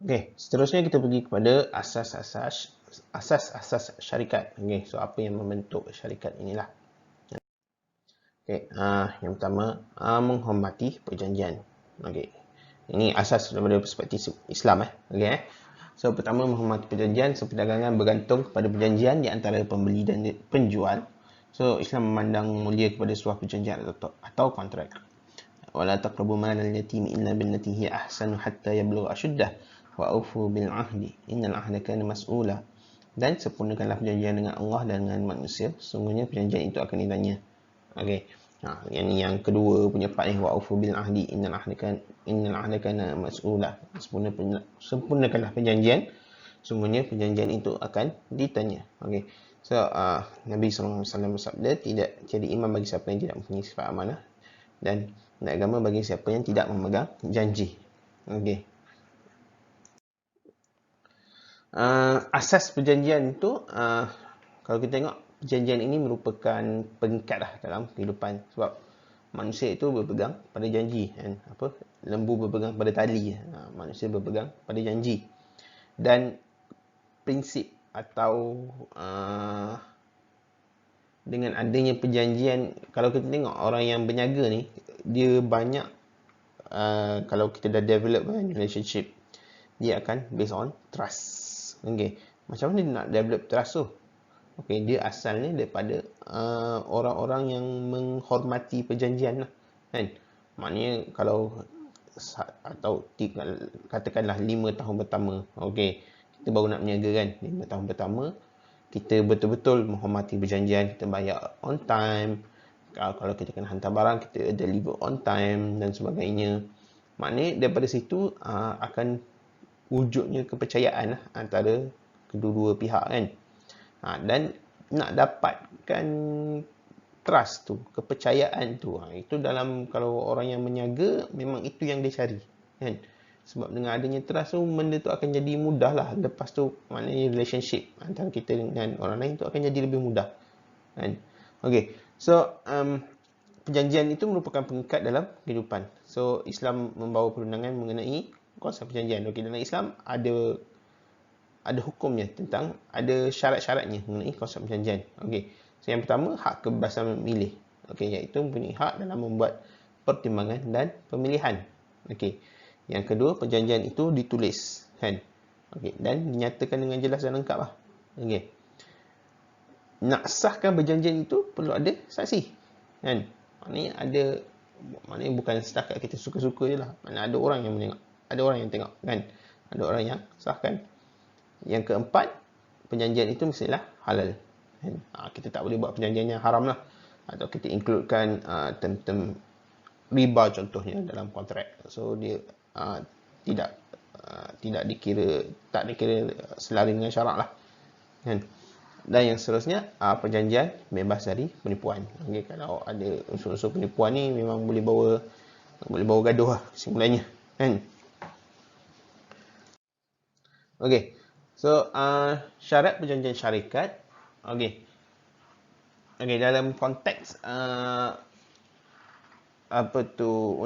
Okey, seterusnya kita pergi kepada asas-asas syarikat. Okey, so apa yang membentuk syarikat inilah. Okey, yang pertama, menghormati perjanjian. Okey. Ini asas daripada perspektif Islam Okey So, pertama menghormati perjanjian. So, perdagangan bergantung kepada perjanjian di antara pembeli dan penjual. So, Islam memandang mulia kepada sebuah perjanjian atau kontrak. Wala taqrabu malal yatim illa billati hiya ahsanu hatta yablugha ashuddah wa aufu bil ahdi innal ahda kana mas'ula. Dan sempurnakanlah perjanjian dengan Allah dan dengan manusia. Sungguhnya perjanjian itu akan ditanya. Okey. Yang kedua punya part ni wa aufu bil ahdi innal ahda kana mas'ula. Sempurnakanlah perjanjian. Sungguhnya perjanjian itu akan ditanya. Okey. So, Nabi SAW bersabda, tidak jadi imam bagi siapa yang tidak mempunyai sifat amanah dan agama bagi siapa yang tidak memegang janji. Okey. Asas perjanjian tu, kalau kita tengok, perjanjian ini merupakan pengikat dalam kehidupan. Sebab manusia itu berpegang pada janji. Kan? Lembu berpegang pada tali. Manusia berpegang pada janji. Dan prinsip atau dengan adanya perjanjian, kalau kita tengok orang yang berniaga ni, dia banyak, kalau kita dah develop relationship, dia akan based on trust. Okay. Macam mana dia nak develop trust tu? Okay, dia asalnya daripada orang-orang yang menghormati perjanjian lah. Kan? Maknanya kalau atau katakanlah 5 tahun pertama, okay, kita baru nak berniaga kan, 5 tahun pertama, kita betul-betul menghormati perjanjian, kita bayar on time, kalau kita kena hantar barang, kita deliver on time dan sebagainya. Maknanya daripada situ akan wujudnya kepercayaan antara kedua-dua pihak kan. Dan nak dapatkan trust tu, kepercayaan tu, itu dalam, kalau orang yang berniaga, memang itu yang dia cari kan. Sebab dengan adanya trust tu, benda tu akan jadi mudah lah. Lepas tu maknanya relationship antara kita dengan orang lain tu akan jadi lebih mudah kan. Okay, so perjanjian itu merupakan pengikat dalam kehidupan. So, Islam membawa perundangan mengenai konsep perjanjian. Okay, dalam Islam ada hukumnya tentang, ada syarat-syaratnya mengenai konsep perjanjian. Okay, so yang pertama, hak kebebasan memilih. Okay, iaitu mempunyai hak dalam membuat pertimbangan dan pemilihan. Okay, yang kedua, perjanjian itu ditulis kan. Okay, dan dinyatakan dengan jelas dan lengkap lah. Okay, nak sahkan perjanjian itu perlu ada saksi kan. Maknanya bukan setakat kita suka-suka je lah. Maknanya ada orang yang menengok, ada orang yang tengok kan, ada orang yang sahkan. Yang keempat, perjanjian itu mestilah halal kan? Kita tak boleh buat perjanjian yang haram lah, atau kita includekan term-term riba contohnya dalam kontrak. So dia tidak dikira, tak dikira selari dengan syarak lah kan. Dan yang seterusnya, perjanjian bebas dari penipuan. Okay, kalau ada unsur-unsur penipuan ni, memang boleh bawa gaduh lah kesimpulannya kan. Okay, so syarat perjanjian syarikat. Okay, dalam konteks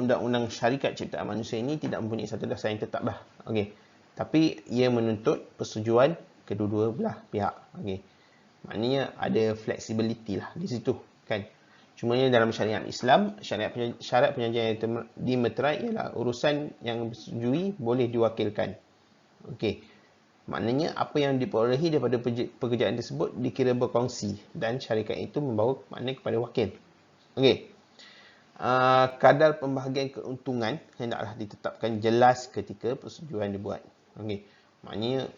undang-undang syarikat ciptaan manusia ini tidak mempunyai satu dasar yang tetap lah. Okay, tapi ia menuntut persetujuan kedua-dua belah pihak. Okay, maknanya ada flexibility lah di situ kan. Cumanya dalam syariat Islam, syarat perjanjian yang dimeterai ialah urusan yang disetujui boleh diwakilkan. Okey. Maknanya apa yang diperolehi daripada pekerjaan tersebut dikira berkongsi dan syarikat itu membawa makna kepada wakil. Okey. Kadar pembahagian keuntungan hendaklah ditetapkan jelas ketika persetujuan dibuat. Okey. Maknanya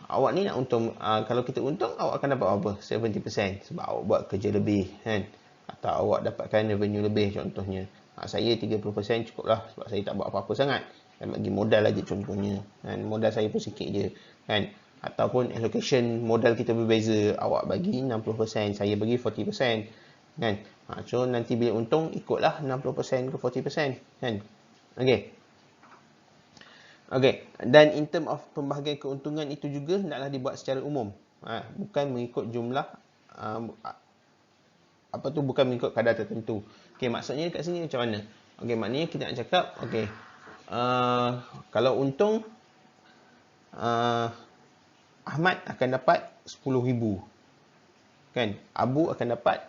awak ni nak untung, kalau kita untung, awak akan dapat apa? 70% sebab awak buat kerja lebih kan, atau awak dapatkan revenue lebih contohnya. Saya 30% cukup lah sebab saya tak buat apa-apa sangat, dan bagi modal aja contohnya kan, modal saya pun sikit je kan. Ataupun allocation modal kita berbeza, awak bagi 60%, saya bagi 40% kan. So nanti bila untung ikutlah 60% ke 40% kan. Okey. Okey, dan in term of pembahagian keuntungan itu juga hendaklah dibuat secara umum. Bukan mengikut jumlah, bukan mengikut kadar tertentu. Okey, maksudnya kat sini macam mana? Okey, maknanya kita nak cakap, okey, kalau untung Ahmad akan dapat 10,000. Kan? Abu akan dapat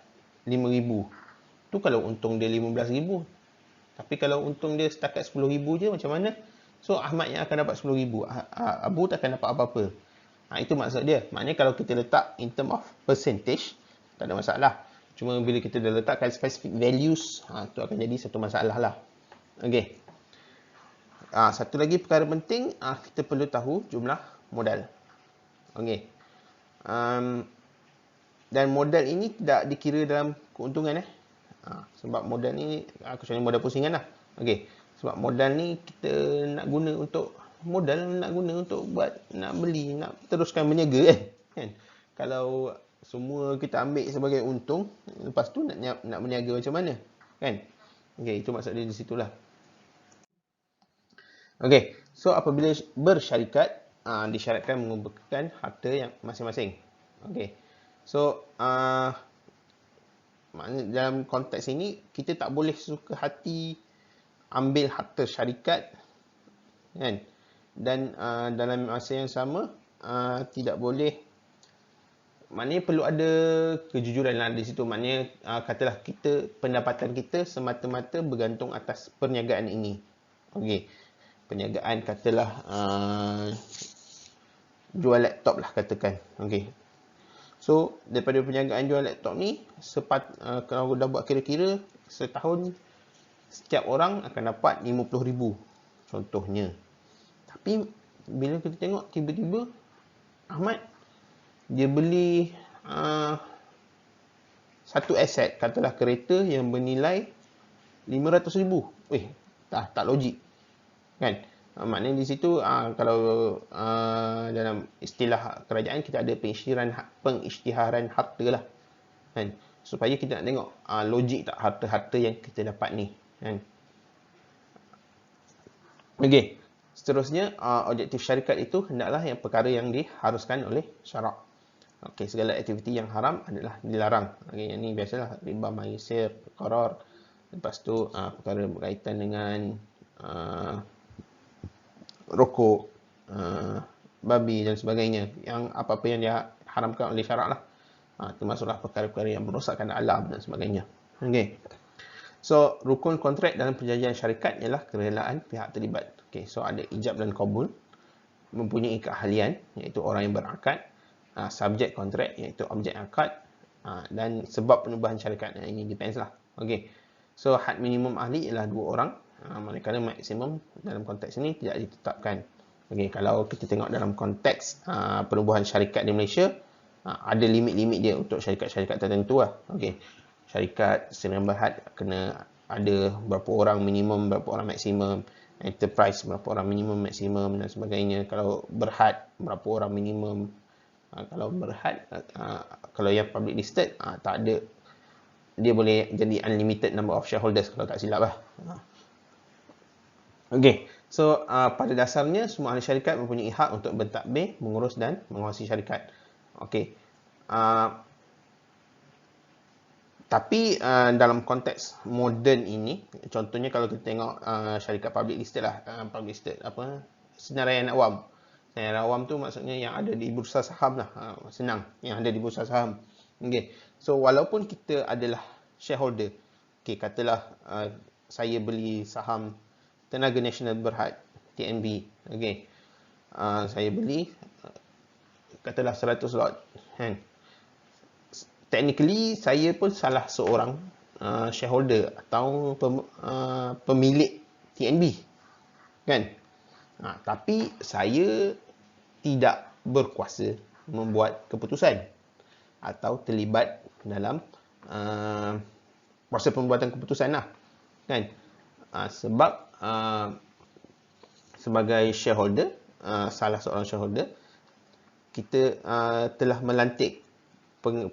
5,000. Tu kalau untung dia 15,000. Tapi kalau untung dia setakat 10,000 je, macam mana? So Ahmad yang akan dapat 10,000. Abu tak akan dapat apa-apa. Itu maksud dia. Maknanya kalau kita letak in term of percentage, tak ada masalah. Cuma bila kita dah letakkan specific values, tu akan jadi satu masalah lah. Okay. Satu lagi perkara penting, kita perlu tahu jumlah modal. Okay. Dan modal ini tidak dikira dalam keuntungan. Sebab modal ni, kecuali modal pusingan lah. Okay. Sebab modal ni kita nak guna untuk buat, nak beli, nak teruskan berniaga kan. Kalau semua kita ambil sebagai untung, lepas tu nak berniaga macam mana kan. Okay, itu maksud dia di situlah. Okay, so apabila bersyarikat, disyaratkan mengumpulkan harta yang masing-masing. Okay, so maknanya dalam konteks ini kita tak boleh suka hati ambil harta syarikat kan, dan dalam masa yang sama tidak boleh, maknanya perlu ada kejujuran lah di situ. Maknanya katalah pendapatan kita semata-mata bergantung atas perniagaan ini. Okey, perniagaan katalah jual laptop lah katakan. Okey, so daripada perniagaan jual laptop ni, kalau dah buat kira-kira, setahun setiap orang akan dapat 50,000 contohnya. Tapi bila kita tengok tiba-tiba Ahmad dia beli satu aset, katalah kereta yang bernilai 500,000. Tak logik kan. Maknanya di situ kalau dalam istilah kerajaan kita ada pengisytiharan harta lah kan, supaya kita nak tengok logik tak harta-harta yang kita dapat ni kan. Okey, seterusnya objektif syarikat itu hendaklah yang perkara yang diharuskan oleh syarak. Okey, segala aktiviti yang haram adalah dilarang. Okey, yang ni biasalah riba, maisir, qarar. Lepas tu perkara berkaitan dengan rokok, babi dan sebagainya. Yang apa-apa yang diharamkan oleh syarak lah. Termasuklah perkara-perkara yang merosakkan alam dan sebagainya. Okey. So, rukun kontrak dalam perjanjian syarikat ialah kerelaan pihak terlibat. Okay, so ada ijab dan qabul, mempunyai keahlian, iaitu orang yang berakad, subjek kontrak, iaitu objek akad, dan sebab penubuhan syarikat. Ini depends lah. Okay, so had minimum ahli ialah 2 orang, manakala maksimum dalam konteks ini tidak ditetapkan. Okay, kalau kita tengok dalam konteks penubuhan syarikat di Malaysia, ada limit-limit dia untuk syarikat-syarikat tertentu lah. Okay, syarikat sdn berhad kena ada berapa orang minimum, berapa orang maksimum. Enterprise berapa orang minimum, maksimum dan sebagainya. Kalau berhad berapa orang minimum. Kalau berhad, kalau yang public listed, tak ada, dia boleh jadi unlimited number of shareholders kalau tak silap lah. Okay, so pada dasarnya semua ahli syarikat mempunyai hak untuk bertadbir, mengurus dan menguasai syarikat. Okay, tapi dalam konteks moden ini, contohnya kalau kita tengok syarikat public listed lah, public listed senaraian awam. Senaraian awam tu maksudnya yang ada di bursa saham lah, senang, yang ada di bursa saham. Okay, so walaupun kita adalah shareholder, okay, katalah saya beli saham Tenaga Nasional Berhad, TNB, okay, saya beli katalah 100 lot kan. Technically, saya pun salah seorang shareholder atau pemilik TNB kan. Tapi saya tidak berkuasa membuat keputusan atau terlibat dalam proses pembuatan keputusan lah kan. Sebab sebagai shareholder, salah seorang shareholder, kita telah melantik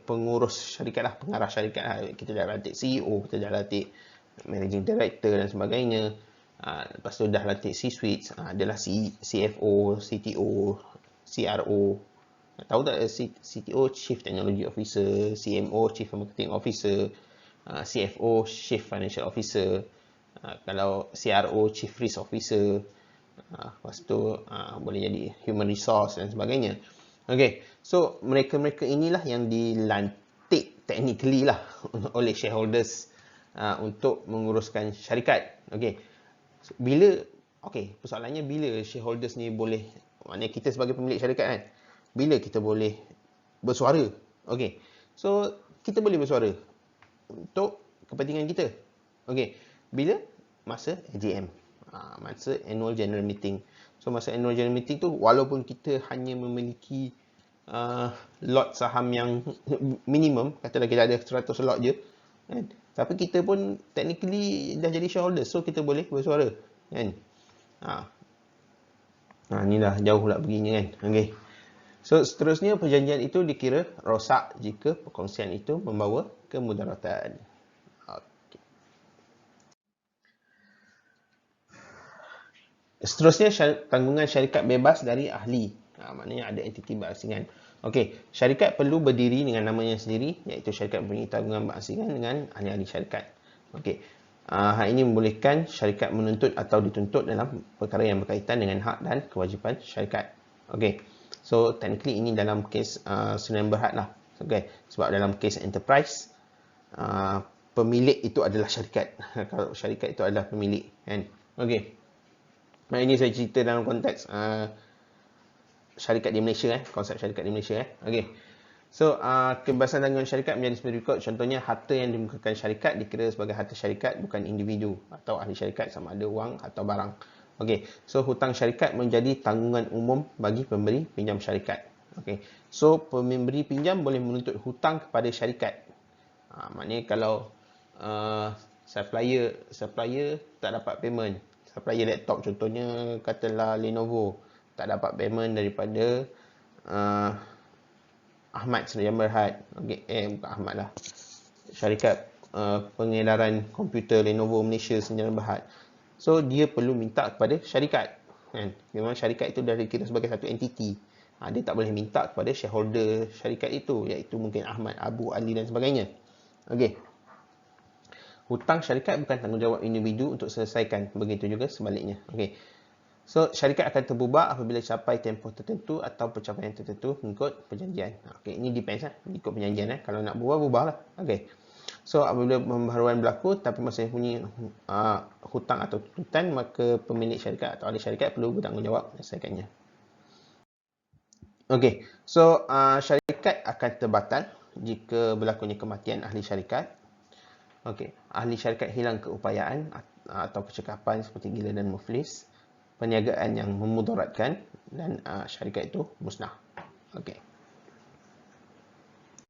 pengurus syarikat lah, pengarah syarikat lah. Kita dah lantik CEO, kita dah lantik managing director dan sebagainya. Lepas tu dah lantik C-suite, adalah CFO, CTO, CRO. Tahu tak CTO, Chief Technology Officer, CMO, Chief Marketing Officer, CFO, Chief Financial Officer, kalau CRO, Chief Risk Officer, Lepas tu boleh jadi human resource dan sebagainya. Okay, so mereka-mereka inilah yang dilantik technically lah oleh shareholders untuk menguruskan syarikat. Okay, persoalannya bila shareholders ni boleh, maknanya kita sebagai pemilik syarikat kan, bila kita boleh bersuara. Okay, so kita boleh bersuara untuk kepentingan kita. Okay, bila? Masa AGM, masa annual general meeting. So masa annual general meeting tu, walaupun kita hanya memiliki lot saham yang minimum, katalah kita ada 100 lot je kan, tapi kita pun technically dah jadi shareholder, so kita boleh bersuara kan. Ni dah jauh pula perginya kan. Okay, so seterusnya perjanjian itu dikira rosak jika perkongsian itu membawa kemudaratan. Seterusnya, tanggungan syarikat bebas dari ahli. Maknanya ada entiti berasingan. Okey, syarikat perlu berdiri dengan namanya sendiri, iaitu syarikat mempunyai tanggungan berasingan dengan ahli-ahli syarikat. Okey, hal ini membolehkan syarikat menuntut atau dituntut dalam perkara yang berkaitan dengan hak dan kewajipan syarikat. Okey, so technically ini dalam kes Sdn Bhd lah. Okey, sebab dalam kes enterprise, pemilik itu adalah syarikat. Kalau syarikat itu adalah pemilik kan. Okey. Nah, ini saya cerita dalam konteks syarikat di Malaysia, konsep syarikat di Malaysia. Okey. So, kebebasan tanggungan syarikat menjadi seperti berikut. Contohnya, harta yang dimukakan syarikat dikira sebagai harta syarikat, bukan individu atau ahli syarikat, sama ada wang atau barang. Okey. So, hutang syarikat menjadi tanggungan umum bagi pemberi pinjam syarikat. Okey. So, pemberi pinjam boleh menuntut hutang kepada syarikat. Maknanya kalau supplier tak dapat payment, supplier laptop contohnya katalah Lenovo, tak dapat payment daripada Ahmad Sdn Bhd. Bukan Ahmad lah, syarikat pengedaran komputer Lenovo Malaysia Sdn Bhd. So dia perlu minta kepada syarikat kan. Memang syarikat itu dah dikira sebagai satu entiti. Dia tak boleh minta kepada shareholder syarikat itu, iaitu mungkin Ahmad, Abu, Ali dan sebagainya. Okey. Hutang syarikat bukan tanggungjawab individu untuk selesaikan. Begitu juga sebaliknya. Okey. So, syarikat akan terbubar apabila capai tempoh tertentu atau pencapaian tertentu mengikut perjanjian. Okey, ini depends lah. Ikut perjanjian. Kalau nak bubar lah. Okey. So, apabila pembaharuan berlaku tapi masih punya hutang atau tuntutan, maka pemilik syarikat atau ahli syarikat perlu bertanggungjawab menyelesaikannya. Okey. So, syarikat akan terbatal jika berlakunya kematian ahli syarikat. Okey, ahli syarikat hilang keupayaan atau kecekapan seperti gila dan muflis, perniagaan yang memudaratkan, dan syarikat itu musnah. Okey.